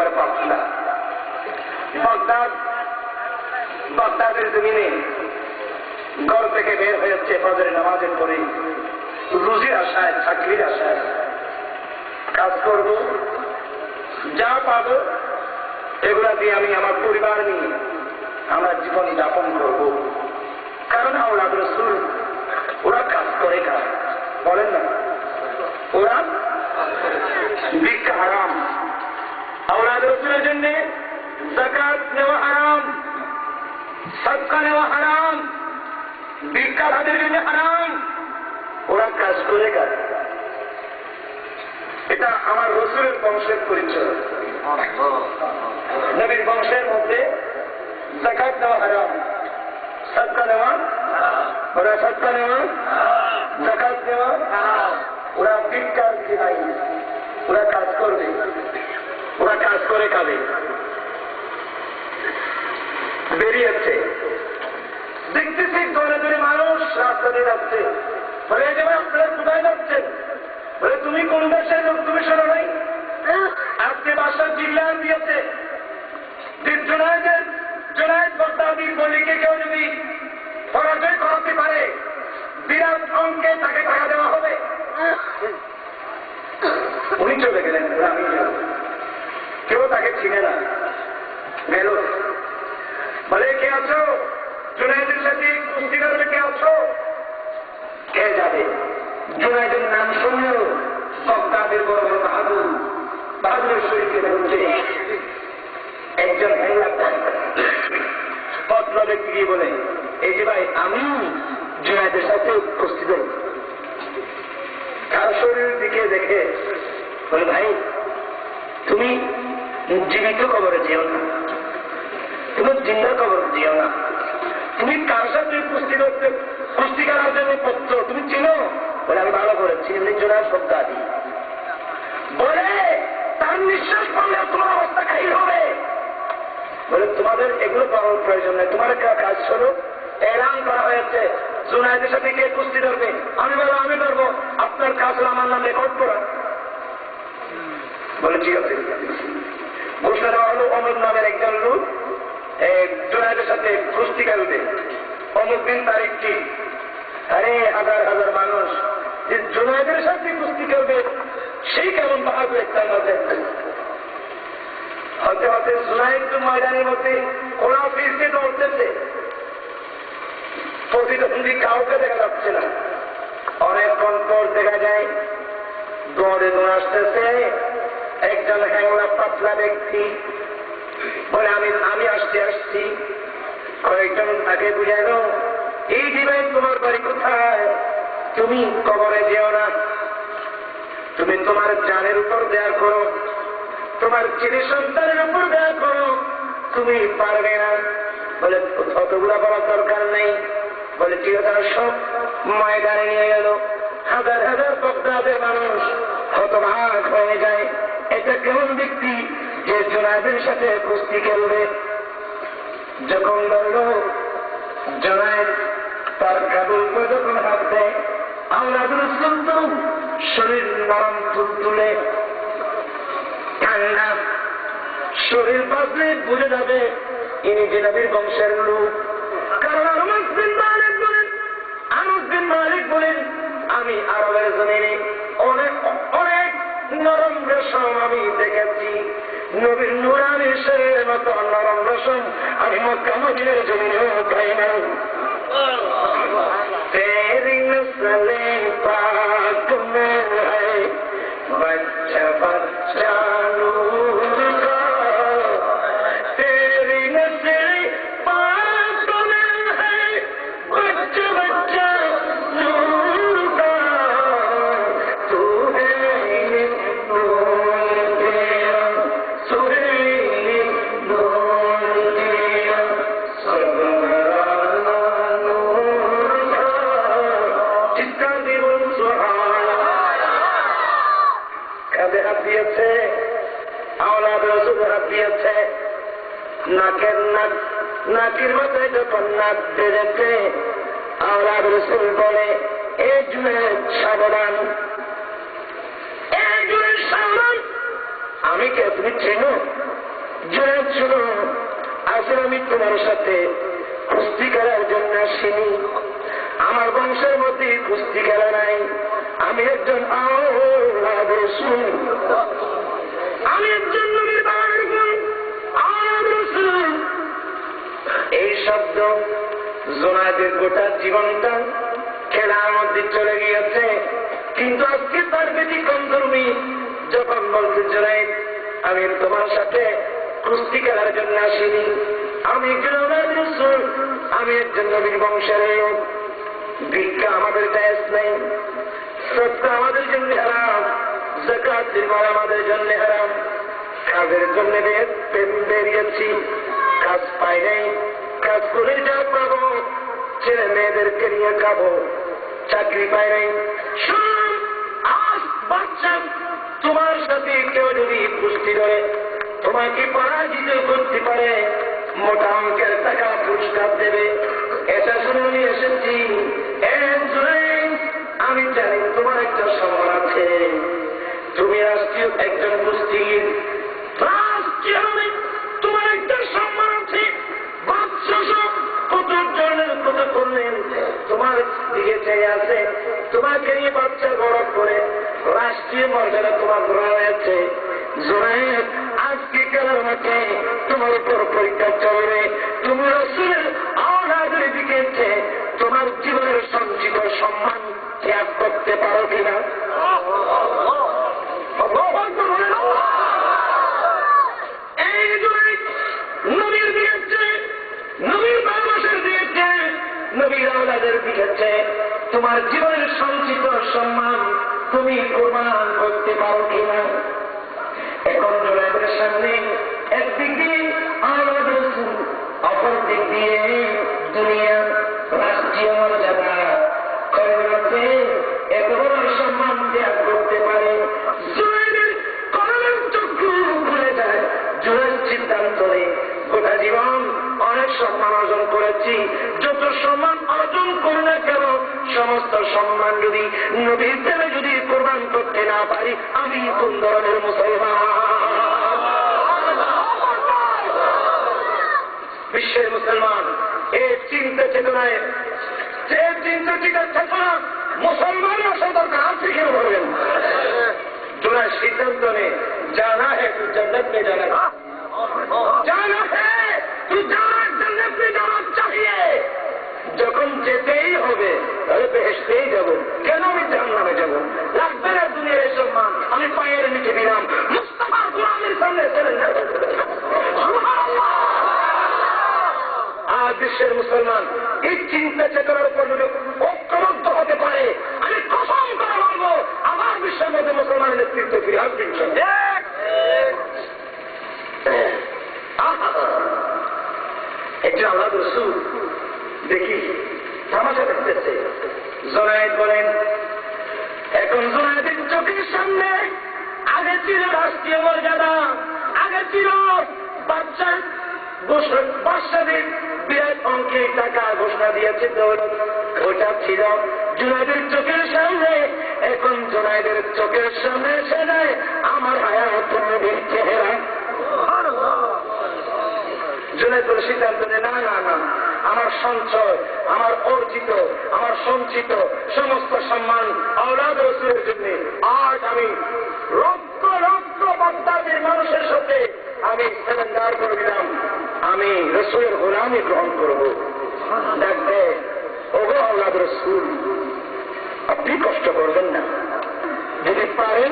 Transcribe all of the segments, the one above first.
একেবারে পাতলা। বাগদাদের জমিনে ঘর থেকে বের হয়েছে ফজরের নামাজের পরে, রুজির আশায়, চাকরির আশায় কাজ করব, যা পাবো এগুলা দিয়ে আমি আমার পরিবার নিয়ে আমরা জীবন যাপন করব। কারণ আওলাদ রাসূল ওরা কাজ করে, কাজ বলেন না, ওরা ভিক্ষা হারাম। আওলাদ রাসূলের জন্য যাকাত নেওয়া হারাম, সাদকা নেওয়া হারাম, ভিক্ষা তাদের জন্য হারাম। ওরা কাজ করে, কাজ। এটা আমার রাসূলের বংশের পরিচয়। নবীর বংশের মধ্যে যাকাত নেওয়া হারাম, সাদকা নেওয়া, ওরা সাদকা নেওয়া, যাকাত নেওয়া, ওরা ভিক্ষার নাই, ওরা কাজ করবে, ওরা কাজ করে খাবে। বেরিয়েছে, দেখতেছি দলে দলে মানুষ রাস্তা দিয়ে যাচ্ছে। বলে যে ভাই আপনারা কোথায় যাচ্ছেন? বলে তুমি কোন দেশের লোক, তুমি শোনো নাই? আজকে বাসার জিল্লা দিয়েছে যে জুনায়েদ বাগদাদীর বলিকে কেউ যদি পরাজয় করাতে পারে বিরাট অঙ্কে তাকে টাকা দেওয়া হবে। উনি চলে গেলেন, আমি কেউ তাকে চিনে না। গেল, বলে কে আছো? জুনায়েদের সাথে কুস্তি করবে, কে আছো? কে যাবে? জুনায়েদের নাম শুনলেও বাগদাদের বড় বড় বাহাদুর শরীফকে বলছে একজন পত্র ব্যক্তি গিয়ে বলে, এই যে ভাই আমি জুনায়েদের সাথে কুস্তি করব। তার শরীরের দিকে দেখে বলে, ভাই তুমি জীবিত কবরে যেও না, তুমি জিন্দা কবরে যেও না, তুমি কার সাথে কুস্তি করতে, কুস্তি করার জন্য পত্র তুমি চিনো? বলে আমি ভালো করে চিনি, জুনায়েদ বাগদাদী। বলে তার নিঃশ্বাস পড়লে তোমার অবস্থা খাই হবে। বলে তোমাদের এগুলো পাওয়ার প্রয়োজন নেই, তোমার কাজ শুরু। এলান করা হয়েছে জুনায়েদের সাথে কে কুস্তি ধরবে। আমি বলো আমি ধরবো, আপনার কাজ হলো আমার নাম রেকর্ড করা। বলে ঠিক আছে। ঘোষণা দেওয়া হলো অমর নামের একজন লোক জুনায়েদের সাথে কুস্তি খেলবে, অমুক দিন তারিখ কি। আরে হাজার হাজার মানুষ যে জুনায়েদের সাথে কুস্তি খেলবে, সেই কেমন বাহাদুর একটা নজর। হতে হতে জুনায়েদ ময়দানের মধ্যে ওরা ফিরতে দৌড়তেছে, প্রতিদ্বন্দ্বী কাউকে দেখা যাচ্ছে না। অনেকক্ষণ পর দেখা যায় দৌড়ে দৌড় আসতেছে একজন হ্যাংলা পাতলা ব্যক্তি। বলে আমি আসছি। কয়েকজন তাকে বুঝাইল, এই দিবেন তোমার বাড়ি কোথায়? তুমি কবরে যেও না, তুমি তোমার জানের উপর দেয়া করো, তোমার ছেলে সন্তানের উপর দেয়া করো, তুমি পারবে না। বলে অতগুলা বলার দরকার নেই। বলে ঠিক আছে, সব ময়দানে নিয়ে গেল। হাজার হাজার বাগদাদের মানুষ হতবাক হয়ে যায়, এটা কেমন ব্যক্তি যে জুনায়েদের সাথে কুস্তি খেলবে। যখন বলল জুনায়েদ তার কাবুল করে যখন হাত দেয়, আওলাদুর রাসূল তো শরীর নরম তুলতুলে ঠান্ডা, শরীর বাজলে বুঝে যাবে ইনি যে নবীর বংশের লোক। কারণ আনাস বিন মালিক বলেন আমি আরবের জমিনে অনেক অনেক নরম রেশম আমি দেখেছি, নবীর নুরানি শরীরের মতো নরম রেশম আমি মক্কা মদিনার জমিনেও পাই নাই। तेरी नस्ले पाक में है बच्चा बच्चा नूर का, तेरी नस्ले पाक में है बच्चा बच्चा नूर का, तू है नूर तेरा सुहेली नूर तेरा सबरा नूर का। चित्ता दिवस सुहाना কাঁধে হাত দিয়েছে, আওলাদ রাসূলের হাত দিয়েছে, নাকের মাথায় যখন নাক বেড়েছে, আওলাদ রাসূল বলে এ জুনায়েদ সাবধান, এ জুনায়েদ সাবধান, আমি কে তুমি চেনো? জুনায়েদ শুনো, আসলে আমি তোমার সাথে কুস্তি খেলার জন্য আসিনি। আমার বংশের মধ্যে কুস্তি খেলা নাই। আমি একজন আওলাদে রাসূল, আমি একজন নবীর বাড়ির আওলাদে রাসূল। এই শব্দ জুনায়েদের গোটা জীবনটা খেলার মধ্যে চলে গিয়েছে। কিন্তু আজকে তার ব্যতিক্রম ধর্মী যখন বলতে জুনায়েদ আমি তোমার সাথে কুস্তি খেলার জন্য আসিনি, আমি একজন আওলাদে রাসূল, আমি একজন নবীর বংশের লোক। ভিক্ষা আমাদের জায়েজ নেই, সদকা আমাদের জন্য হারাম, যাকাত দেওয়া আমাদের জন্য হারাম। কাজের জন্য বেরিয়েছি, কাজ পাই নাই, কাজ করে যা পাবো ছেলে মেয়েদেরকে নিয়ে খাবো, চাকরি পাই নাই। আজ বাচ্চা তোমার সাথে কেউ যদি কুস্তি করে তোমাকে পরাজিত করতে পারে, মোটা অঙ্কের টাকা পুরস্কার দেবে। এটা শুনে আমি এসেছি। আমি জানি তোমার একটা সম্মান আছে, তুমি রাষ্ট্রীয় একজন কুস্তিগীর, তোমার একটা সম্মান আছে। কত জনের কত করলেন তোমার দিকে চেয়ে আছে, তোমাকে নিয়ে বাচ্চা বড় করে রাষ্ট্রীয় মর্যাদা তোমার ধরা হয়েছে। জুনায়েদ আজকে খেলার মাঠে তোমার উপর পরীক্ষা চলবে। তুমি রাসূলের আওলাদের দিকে তোমার জীবনের সঞ্চিত সম্মান ত্যাগ করতে পারো কিনা? এই জুনায়েদ নবীর দিকে, নবীর ভালোবাসার দিকে, নবীর আওলাদের দিকে তোমার জীবনের সঞ্চিত সম্মান তুমি প্রমাণ করতে পারো কিনা? এখন জুনায়েদের সামনে একদিক দিয়ে আওলাদে রাসূল, অপর দিক দিয়ে দুনিয়া, রাষ্ট্রীয় মর্যাদা, কর্মরতে এত বড় সম্মান ত্যাগ করতে পারে। জুনায়েদের কর্মের চক্ষু খুলে যায়। জুনায়েদ সিদ্ধান্ত নেয় গোটা জীবন অনেক সম্মান অর্জন করেছি, যত সম্মান অর্জন করে না কেন সমস্ত সম্মান যদি নবীর প্রেমে যদি কোরবান করতে না পারি, আমি কোন ধরনের মুসলমান? বিশ্বের মুসলমান এই চিন্তা চেতনায়, যে চিন্তা চেতনা মুসলমানের আসা দরকার আছে কেউ বলবেন? জোড়া সিদ্ধান্ত নেই, জানা है तू जन्नत में जाना, जाना है तू जन्नत में जाना चाहिए। যখন যেতেই হবে তাহলে বেহেশতেই যাব, কেন আমি জাহান্নামে যাব? লাগবে না দুনিয়ার সম্মান, আমি পায়ের নিচে দিলাম মুস্তাফার গোলামের সামনে চলে যাব। আজ বিশ্বের মুসলমান এই চিন্তা চেতনার উপর যদি ঐক্যবদ্ধ হতে পারে, আমি কসম করে বলবো আমার বিশ্বের মধ্যে মুসলমানের নেতৃত্ব ফিরে আসবে। একজন আওলাদে রাসূল দেখি তামাশা দেখতেছে। জুনায়েদ বলেন, এখন জুনায়েদের চোখের সামনে আগে ছিল রাষ্ট্রীয় মর্যাদা, আগে ছিল বাদশাদের বিরাট অঙ্কের টাকা ঘোষণা দিয়েছে, ওটা ছিল জুনায়েদের চোখের সামনে। এখন জুনায়েদের চোখের সামনে এসে যায় আমার হায়াতুন নবীর চেহারা। জুনায়েদ বলে সিদ্ধান্ত নেয়, না না না, আমার সঞ্চয়, আমার অর্জিত, আমার সঞ্চিত সমস্ত সম্মান আওলাদ রাসূলের জন্য আজ আমি লক্ষ লক্ষ বাগদাদের মানুষের সাথে আমি সারেন্ডার করে দিলাম, আমি রাসূলের গোলামি গ্রহণ করব। দেখবে ওগো আওলাদ রাসূল, আপনি কষ্ট করবেন না, যদি পারেন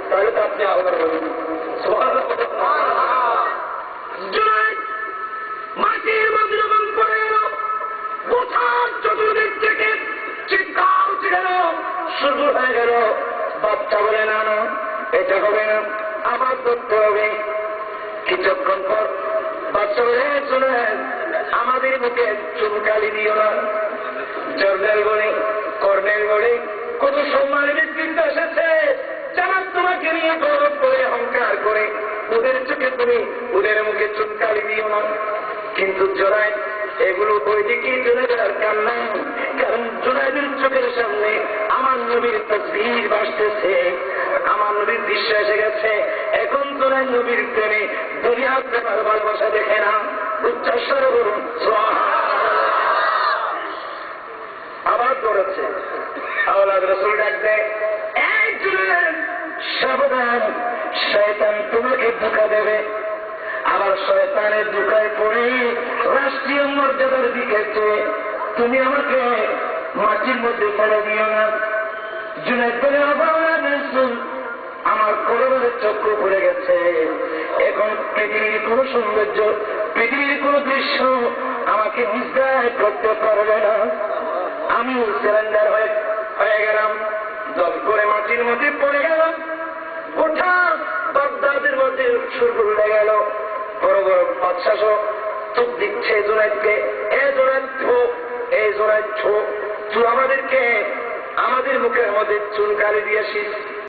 তাহলে তো আপনি আল্লাহর ওলি। মাটির মধ্যে যখন পড়ে গেল, কোথার চতুর্দিক থেকে চিৎকার উঠে গেল, শুরু হয়ে গেল। বাচ্চা বলে, না না এটা হবে না, আবার করতে হবে। কিছুক্ষণ পর বাচ্চা বলে, শুনেন আমাদের মুখে চুনকালি দিও না। জর্নেল বলে, কর্নেল বলে, কত সম্মানের নেতৃত্ব এসেছে যারা তোমাকে নিয়ে গৌরব করে অহংকার করে, ওদের চোখে তুমি ওদের মুখে চুনকালি দিও না। কিন্তু জুনায়েদ এগুলো বই দেখি জুনায়েদের কান্না, কারণ জুনায়েদের চোখের সামনে আমার নবীর তাসবীহ ভাসতেছে, আমার নবীর দৃশ্য এসে গেছে। এখন জুনায়েদ নবীর প্রেমে দুনিয়ার প্রেমার ভালোবাসা দেখে না। উচ্চাস্বর করুন আবার করেছে। আওলাদ রাসূল ডাক দেয়, এই জুনায়েদ সাবধান, শয়তান তোমাকে ধোঁকা দেবে। আবার শয়তানের ধোঁকায় পড়ে রাষ্ট্রীয় মর্যাদার দিকে চেয়ে তুমি আমাকে মাটির মধ্যে ফেলে দিও না। জুনায়েদ বলে, আওলাদ রাসূল আমার কলবের চক্র পড়ে গেছে, এখন পৃথিবীর কোন সৌন্দর্য, পৃথিবীর কোন দৃশ্য আমাকে নির্দায় করতে পারবে না। আমি সিলিন্ডার হয়ে গেলাম, দল করে মাটির মধ্যে পড়ে গেলাম। গোটা বাগদাদের মধ্যে শুরু হয়ে গেল। বড় বড় বাদশা চোখ দিচ্ছে জুনায়েদকে, এ জুনায়েদ ঠোক, এই জুনায়েদ ঠোক, তুই আমাদেরকে আমাদের মুখের মধ্যে চুনকালি দিয়েছিস,